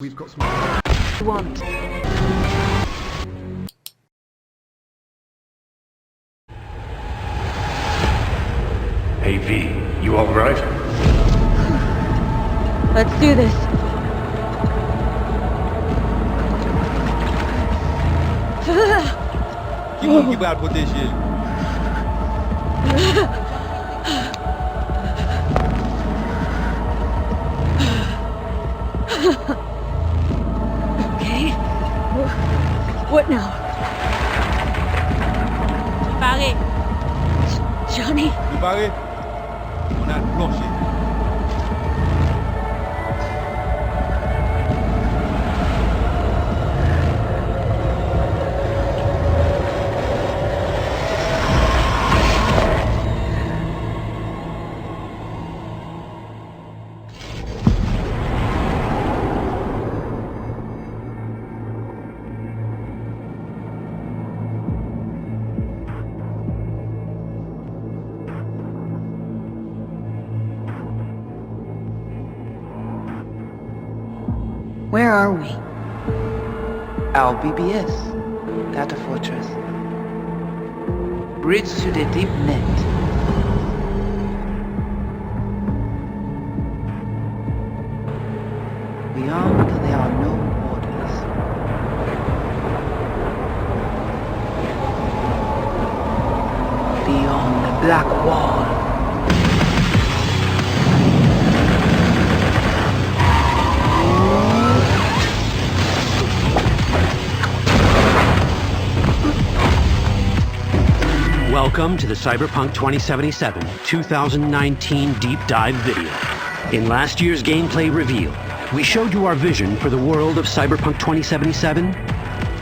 We've got some... Want. Hey V, you alright? Let's do this. Keep out with this shit. Okay. What now? Barry. Johnny. You Barry? On a plancher. Where are we? Our BBS, Data Fortress. Bridge to the deep net. Beyond, there are no borders. Beyond the black wall. Welcome to the Cyberpunk 2077 2019 Deep Dive video. In last year's gameplay reveal, we showed you our vision for the world of Cyberpunk 2077,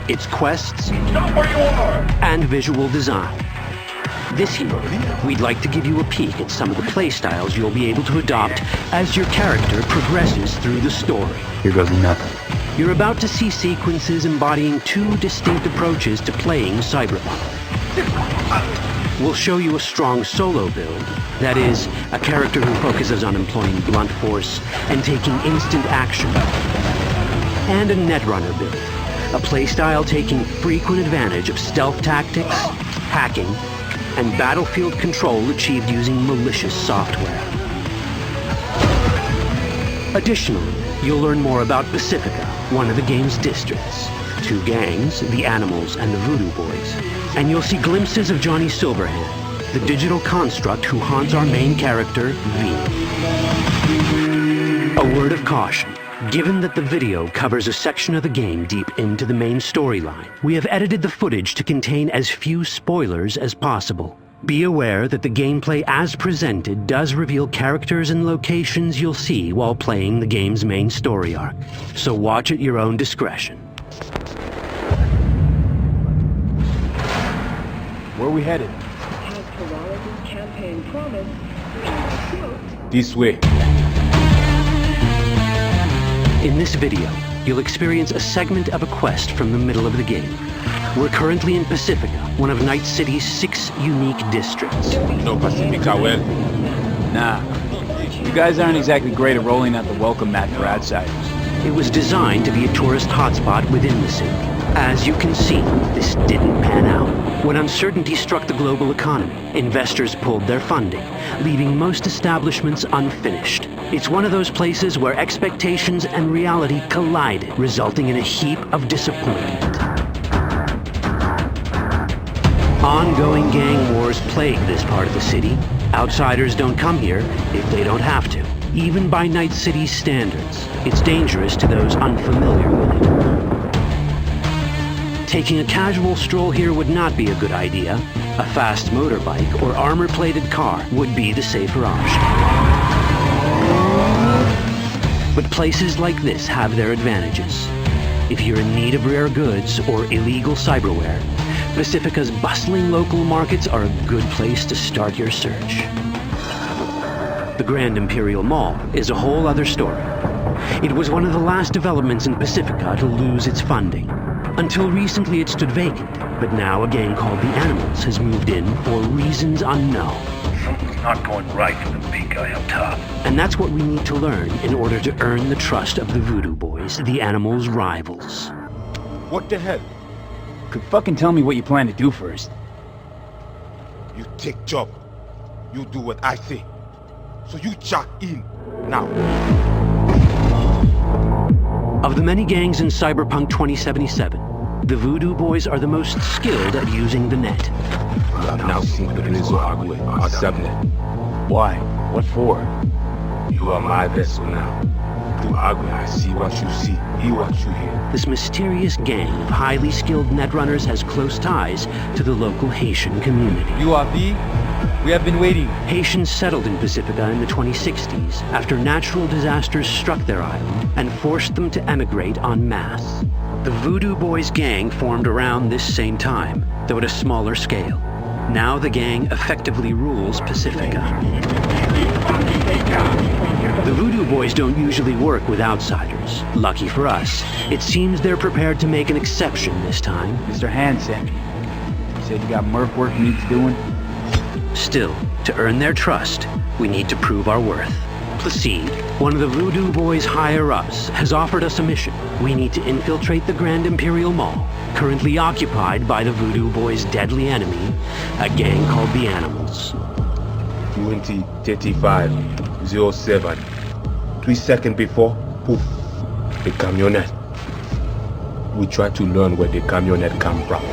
its quests, and visual design. This year, we'd like to give you a peek at some of the playstyles you'll be able to adopt as your character progresses through the story. Here goes nothing. You're about to see sequences embodying two distinct approaches to playing Cyberpunk. We'll show you a strong solo build, that is, a character who focuses on employing blunt force and taking instant action, and a netrunner build, a playstyle taking frequent advantage of stealth tactics, hacking, and battlefield control achieved using malicious software. Additionally, you'll learn more about Pacifica, one of the game's districts, two gangs, the Animals and the Voodoo Boys, and you'll see glimpses of Johnny Silverhand, the digital construct who haunts our main character, V. A word of caution. Given that the video covers a section of the game deep into the main storyline, we have edited the footage to contain as few spoilers as possible. Be aware that the gameplay as presented does reveal characters and locations you'll see while playing the game's main story arc, so watch at your own discretion. Where are we headed? Has Peralez's campaign promised, and I quote, This way. In this video, you'll experience a segment of a quest from the middle of the game. We're currently in Pacifica, one of Night City's 6 unique districts. No Pacifica, well. Nah. You guys aren't exactly great at rolling out the welcome mat for outsiders. It was designed to be a tourist hotspot within the city. As you can see, this didn't pan out. When uncertainty struck the global economy, investors pulled their funding, leaving most establishments unfinished. It's one of those places where expectations and reality collided, resulting in a heap of disappointment. Ongoing gang wars plague this part of the city. Outsiders don't come here if they don't have to. Even by Night City's standards, it's dangerous to those unfamiliar with it. Taking a casual stroll here would not be a good idea. A fast motorbike or armor-plated car would be the safer option. But places like this have their advantages. If you're in need of rare goods or illegal cyberware, Pacifica's bustling local markets are a good place to start your search. The Grand Imperial Mall is a whole other story. It was one of the last developments in Pacifica to lose its funding. Until recently it stood vacant, but now a gang called the Animals has moved in for reasons unknown. not going right for the big guy up top. And that's what we need to learn in order to earn the trust of the Voodoo Boys, the animals' rivals. What the hell? Could fucking tell me what you plan to do first. You take job. You do what I say. So you jack in now. Of the many gangs in Cyberpunk 2077, the Voodoo Boys are the most skilled at using the net. You have now seen the Blizzard Agwe, our subnet. Why? What for? You are my vessel now. Through Agwe, I see what you see, hear what you hear. This mysterious gang of highly skilled netrunners has close ties to the local Haitian community. You are V? We have been waiting. Haitians settled in Pacifica in the 2060s after natural disasters struck their island and forced them to emigrate en masse. The Voodoo Boys gang formed around this same time, though at a smaller scale. Now the gang effectively rules Pacifica. The Voodoo Boys don't usually work with outsiders. Lucky for us, it seems they're prepared to make an exception this time. Mr. Hand sent me. He said you got murk work needs doing. Still, to earn their trust, we need to prove our worth. Placide, one of the Voodoo Boys' higher-ups, has offered us a mission. We need to infiltrate the Grand Imperial Mall, currently occupied by the Voodoo Boys' deadly enemy, a gang called the Animals. 2035-07. 3 seconds before, poof, the camionette. We try to learn where the camionette come from.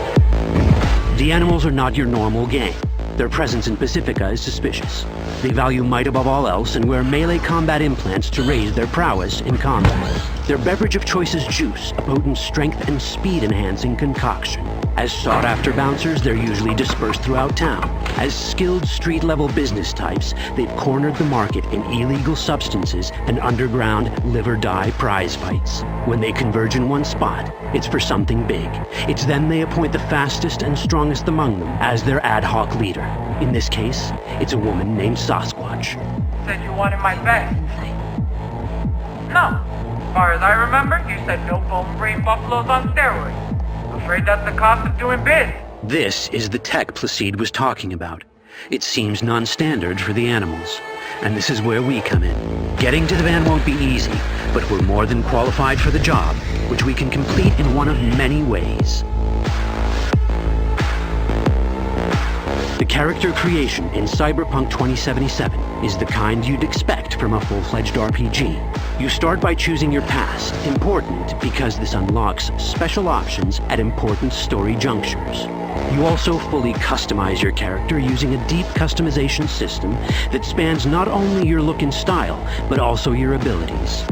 The Animals are not your normal gang. Their presence in Pacifica is suspicious. They value might above all else and wear melee combat implants to raise their prowess in combat. Their beverage of choice is juice, a potent strength and speed-enhancing concoction. As sought-after bouncers, they're usually dispersed throughout town. As skilled street-level business types, they've cornered the market in illegal substances and underground live-or-die prize fights. When they converge in one spot, it's for something big. It's then they appoint the fastest and strongest among them as their ad hoc leader. In this case, it's a woman named Sasquatch. Said you wanted my best. No. As far as I remember, you said no bone brain buffaloes on steroids. Afraid that's the cost of doing biz. This is the tech Placide was talking about. It seems non-standard for the Animals. And this is where we come in. Getting to the van won't be easy, but we're more than qualified for the job, which we can complete in one of many ways. The character creation in Cyberpunk 2077 is the kind you'd expect from a full-fledged RPG. You start by choosing your past, important because this unlocks special options at important story junctures. You also fully customize your character using a deep customization system that spans not only your look and style, but also your abilities.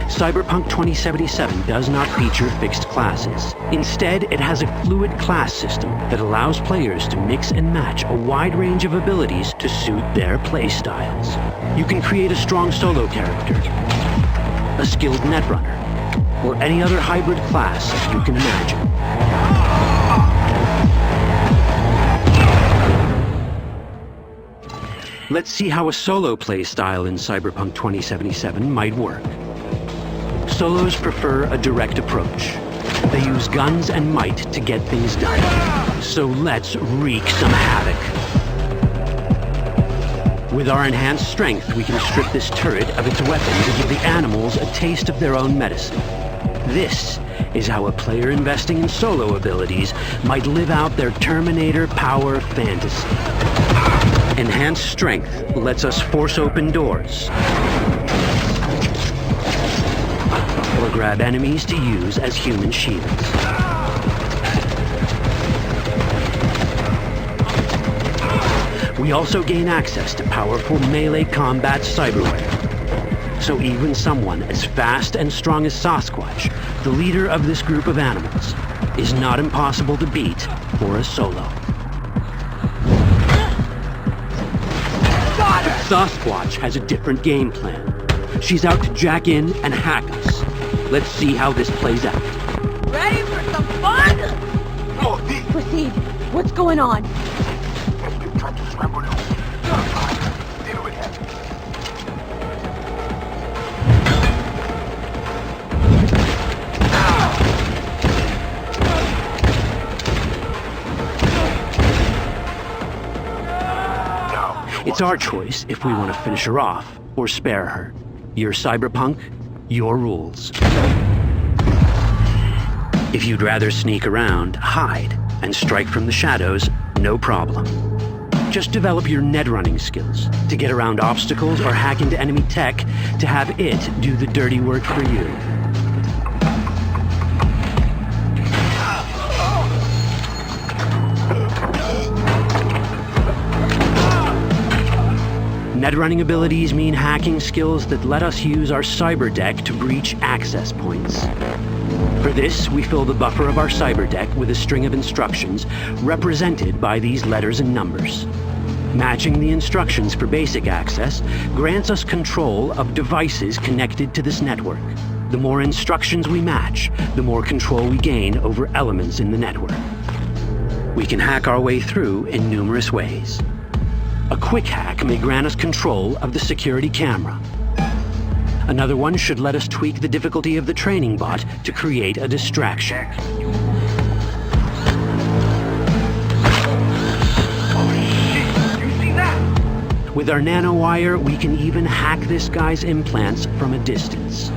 Cyberpunk 2077 does not feature fixed classes. Instead, it has a fluid class system that allows players to mix and match a wide range of abilities to suit their playstyles. You can create a strong solo character, a skilled netrunner, or any other hybrid class you can imagine. Let's see how a solo playstyle in Cyberpunk 2077 might work. Solos prefer a direct approach. They use guns and might to get things done. So let's wreak some havoc. With our enhanced strength, we can strip this turret of its weapon to give the Animals a taste of their own medicine. This is how a player investing in solo abilities might live out their Terminator power fantasy. Enhanced strength lets us force open doors, or grab enemies to use as human shields. We also gain access to powerful melee combat cyberware. So even someone as fast and strong as Sasquatch, the leader of this group of animals, is not impossible to beat for a solo. But Sasquatch has a different game plan. She's out to jack in and hack us. Let's see how this plays out. Ready for some fun? Proceed. What's going on? It's our choice if we want to finish her off or spare her. Your Cyberpunk, your rules. If you'd rather sneak around, hide, and strike from the shadows, no problem. Just develop your net running skills to get around obstacles or hack into enemy tech to have it do the dirty work for you. Net running abilities mean hacking skills that let us use our cyber deck to breach access points. For this, we fill the buffer of our cyber deck with a string of instructions represented by these letters and numbers. Matching the instructions for basic access grants us control of devices connected to this network. The more instructions we match, the more control we gain over elements in the network. We can hack our way through in numerous ways. A quick hack may grant us control of the security camera. Another one should let us tweak the difficulty of the training bot to create a distraction. With our nanowire, we can even hack this guy's implants from a distance.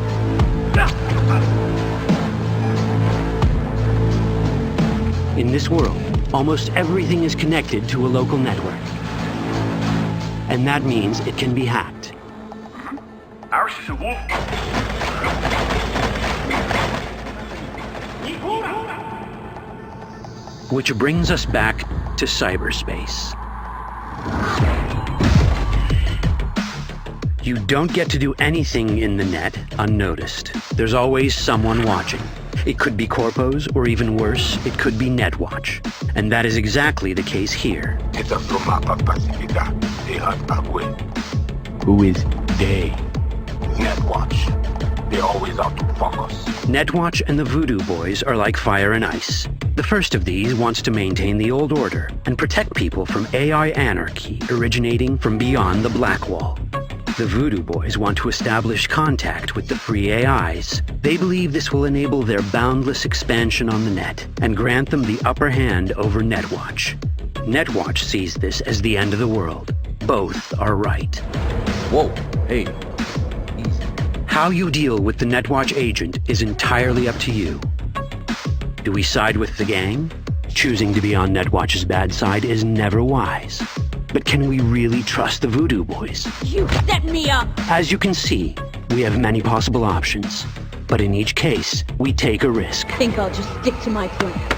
In this world, almost everything is connected to a local network. And that means it can be hacked. Which brings us back to cyberspace. You don't get to do anything in the net unnoticed. There's always someone watching. It could be corpos, or even worse, it could be Netwatch. And that is exactly the case here. Who is they? Netwatch. They're always out to fuck us. Netwatch and the Voodoo Boys are like fire and ice. The first of these wants to maintain the old order and protect people from AI anarchy originating from beyond the Black Wall. The Voodoo Boys want to establish contact with the free AIs. They believe this will enable their boundless expansion on the net and grant them the upper hand over Netwatch. Netwatch sees this as the end of the world. Both are right. Whoa, hey. How you deal with the Netwatch agent is entirely up to you. Do we side with the gang? Choosing to be on Netwatch's bad side is never wise. But can we really trust the Voodoo Boys? You set me up! As you can see, we have many possible options. But in each case, we take a risk. I think I'll just stick to my plan.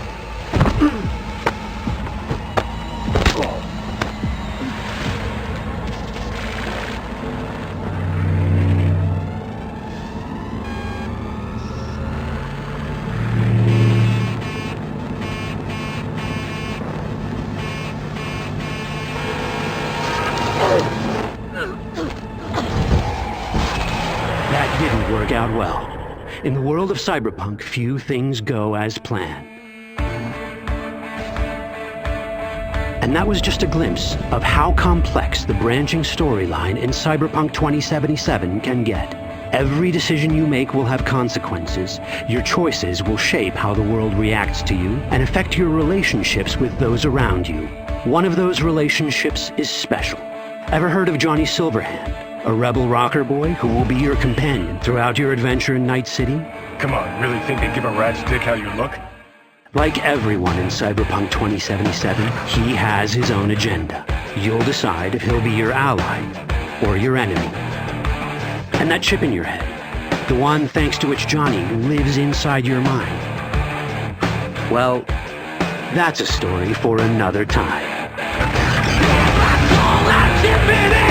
Out well. In the world of Cyberpunk, few things go as planned. And that was just a glimpse of how complex the branching storyline in Cyberpunk 2077 can get. Every decision you make will have consequences. Your choices will shape how the world reacts to you and affect your relationships with those around you. One of those relationships is special. Ever heard of Johnny Silverhand? A rebel rocker boy who will be your companion throughout your adventure in Night City? Come on, really think they give a rat's dick how you look? Like everyone in Cyberpunk 2077, he has his own agenda. You'll decide if he'll be your ally or your enemy. And that chip in your head, the one thanks to which Johnny lives inside your mind. Well, that's a story for another time. That's all that chip in it!